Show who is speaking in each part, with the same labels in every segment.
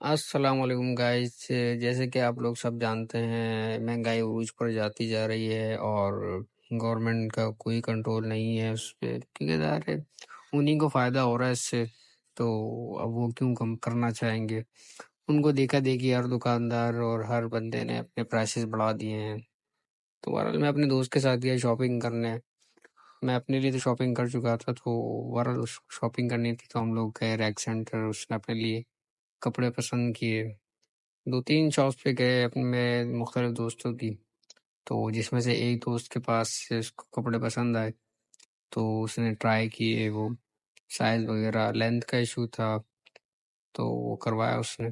Speaker 1: अस्सलाम वालेकुम गाइस। जैसे कि आप लोग सब जानते हैं, महंगाई उरूज पर जाती जा रही है और गवर्नमेंट का कोई कंट्रोल नहीं है उस पे, क्योंकि ज़ाहिर है उन्हीं को फ़ायदा हो रहा है इससे। तो अब वो क्यों कम करना चाहेंगे? उनको देखा देखी हर दुकानदार और हर बंदे ने अपने प्राइसेस बढ़ा दिए हैं। तो बहरहाल मैं अपने दोस्त के साथ गया शॉपिंग करने। मैं अपने लिए तो शॉपिंग कर चुका था, तो बहरहाल शॉपिंग करनी थी, तो हम लोग गए रैक सेंटर। उसने अपने लिए कपड़े पसंद किए। 2-3 शॉप्स पे गए अपने मुख्तलिफ दोस्तों की, तो जिसमें से एक दोस्त के पास से उसको कपड़े पसंद आए, तो उसने ट्राई किए। वो साइज़ वगैरह लेंथ का इशू था, तो वो करवाया उसने।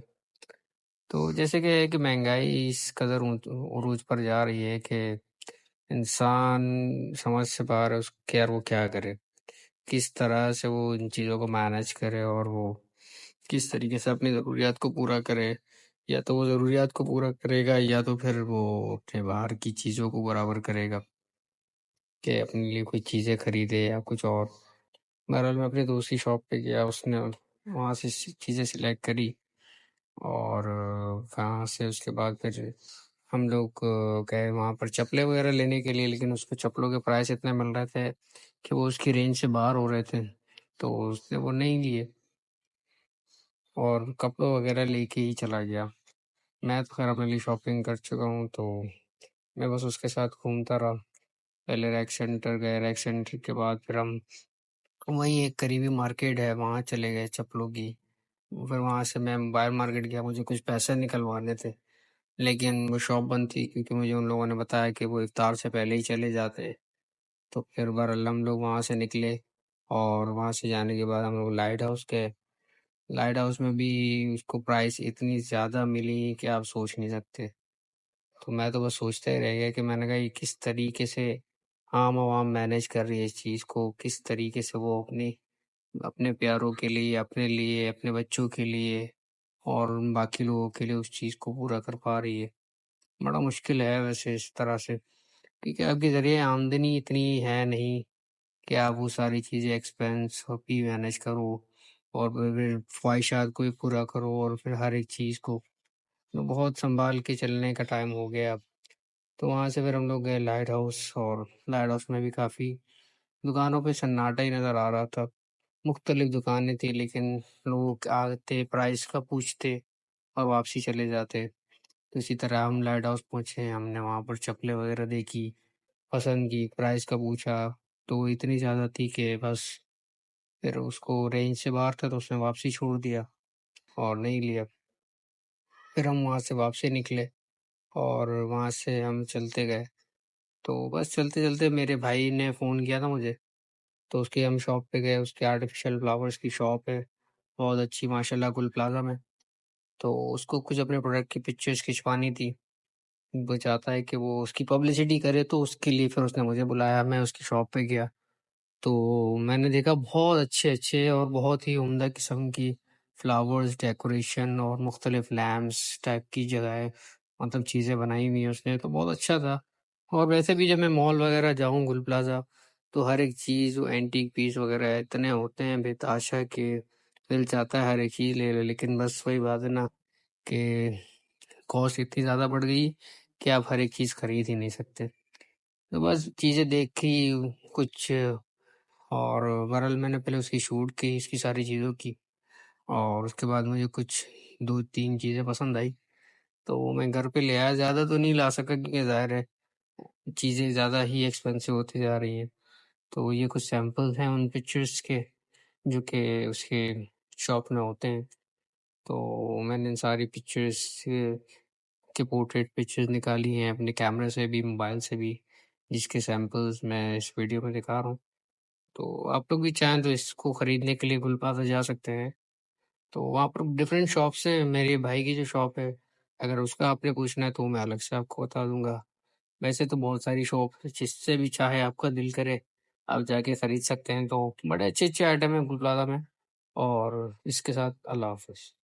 Speaker 1: तो जैसे कि है कि महंगाई इस कदर उरूज पर जा रही है कि इंसान समझ से बाहर है उसके यार वो क्या करे, किस तरह से वो इन चीज़ों को मैनेज करे और वो किस तरीके से अपनी ज़रूरियात को पूरा करे। या तो वो ज़रूरियात को पूरा करेगा या तो फिर वो अपने बाहर की चीज़ों को बराबर करेगा कि अपने लिए कोई चीज़ें खरीदे या कुछ और। बहरहाल मैं अपने दोस्त की शॉप पे गया, उसने वहाँ से चीज़ें सिलेक्ट करी और वहाँ से उसके बाद फिर हम लोग गए वहाँ पर चप्पलें वगैरह लेने के लिए, लेकिन उसको चप्पलों के प्राइस इतने मिल रहे थे कि वो उसकी रेंज से बाहर हो रहे थे, तो उसने वो नहीं लिए और कपड़े वगैरह लेके ही चला गया। मैं तो खैर अपने लिए शॉपिंग कर चुका हूँ, तो मैं बस उसके साथ घूमता रहा। पहले रैक सेंटर गए, रैक सेंटर के बाद फिर हम वहीं एक करीबी मार्केट है वहाँ चले गए चप्पलों की। फिर वहाँ से मैं मोबाइल मार्केट गया, मुझे कुछ पैसे निकलवाने थे, लेकिन वो शॉप बंद थी क्योंकि मुझे उन लोगों ने बताया कि वो इफ्तार से पहले ही चले जाते। तो फिर बहरहाल हम लोग वहाँ से निकले और वहाँ से जाने के बाद हम लोग लाइट हाउस गए। लाइट हाउस में भी उसको प्राइस इतनी ज़्यादा मिली कि आप सोच नहीं सकते। तो मैं तो बस सोचता ही रह गया कि मैंने कहा ये किस तरीके से आम आवाम मैनेज कर रही है इस चीज़ को, किस तरीके से वो अपनी अपने प्यारों के लिए, अपने लिए, अपने बच्चों के लिए और उन बाकी लोगों के लिए उस चीज़ को पूरा कर पा रही है। बड़ा मुश्किल है वैसे इस तरह से, क्योंकि आपके ज़रिए आमदनी इतनी है नहीं कि आप वो सारी चीज़ें एक्सपेंस भी मैनेज करो और फिर ख्वाहिशात को भी पूरा करो और फिर हर एक चीज़ को तो बहुत सँभाल के चलने का टाइम हो गया अब। तो वहाँ से फिर हम लोग गए लाइट हाउस और लाइट हाउस में भी काफ़ी दुकानों पे सन्नाटा ही नज़र आ रहा था। मुख्तलिफ दुकानें थी, लेकिन लोग आते, प्राइस का पूछते और वापसी चले जाते। तो इसी तरह हम लाइट हाउस पहुँचे, हमने वहाँ पर चप्पलें वगैरह देखी, पसंद की, प्राइस का पूछा, तो वो इतनी ज़्यादा थी कि बस फिर उसको रेंज से बाहर था, तो उसने वापसी छोड़ दिया और नहीं लिया। फिर हम वहाँ से वापसी निकले और वहाँ से हम चलते गए। तो बस चलते-चलते मेरे भाई ने फ़ोन किया था मुझे, तो उसकी हम शॉप पे गए, उसकी आर्टिफ़िशियल फ्लावर्स की शॉप है, बहुत अच्छी माशाल्लाह गुल प्लाज़ा में। तो उसको कुछ अपने प्रोडक्ट की पिक्चर्स खिंचवानी थी। वो चाहता है कि वो उसकी पब्लिसिटी करे, तो उसके लिए फिर उसने मुझे बुलाया, मैं उसकी शॉप पे गया। तो मैंने देखा बहुत अच्छे-अच्छे और बहुत ही उम्दा किस्म की फ्लावर्स, डेकोरेशन और मुख्तलिफ लैंप्स टाइप की जगह मतलब चीज़ें बनाई हुई हैं उसने, तो बहुत अच्छा था। और वैसे भी जब मैं मॉल वगैरह जाऊँ गुल प्लाज़ा, तो हर एक चीज़ वो एंटीक पीस वगैरह इतने होते हैं बेतहाशा कि दिल चाहता है हर एक चीज़ ले लें, लेकिन बस वही बात है ना कि कॉस्ट इतनी ज़्यादा बढ़ गई कि आप हर एक चीज़ खरीद ही नहीं सकते। तो बस चीज़ें देखी कुछ और बहरहाल मैंने पहले उसकी शूट की, इसकी सारी चीज़ों की और उसके बाद मुझे कुछ 2-3 चीज़ें पसंद आई, तो मैं घर पे ले आया। ज़्यादा तो नहीं ला सका क्योंकि ज़ाहिर है चीज़ें ज़्यादा ही एक्सपेंसिव होती जा रही हैं। तो ये कुछ सैंपल्स हैं उन पिक्चर्स के जो कि उसके शॉप में होते हैं। तो मैंने इन सारी पिक्चर्स के पोर्ट्रेट पिक्चर्स निकाली हैं अपने कैमरे से भी, मोबाइल से भी, जिसके सैंपल्स मैं इस वीडियो में दिखा रहा हूँ। तो आप लोग भी चाहें तो इसको खरीदने के लिए गुलप्लाज़ा जा सकते हैं। तो वहाँ पर डिफरेंट शॉप्स हैं, मेरे भाई की जो शॉप है, अगर उसका आपने पूछना है तो मैं अलग से आपको बता दूँगा। वैसे तो बहुत सारी शॉप है, जिससे भी चाहे आपका दिल करे, आप जाके खरीद सकते हैं। तो बड़े अच्छे-अच्छे आइटम हैं गुलप्लाज़ा में और इसके साथ अल्लाह हाफ़िज़।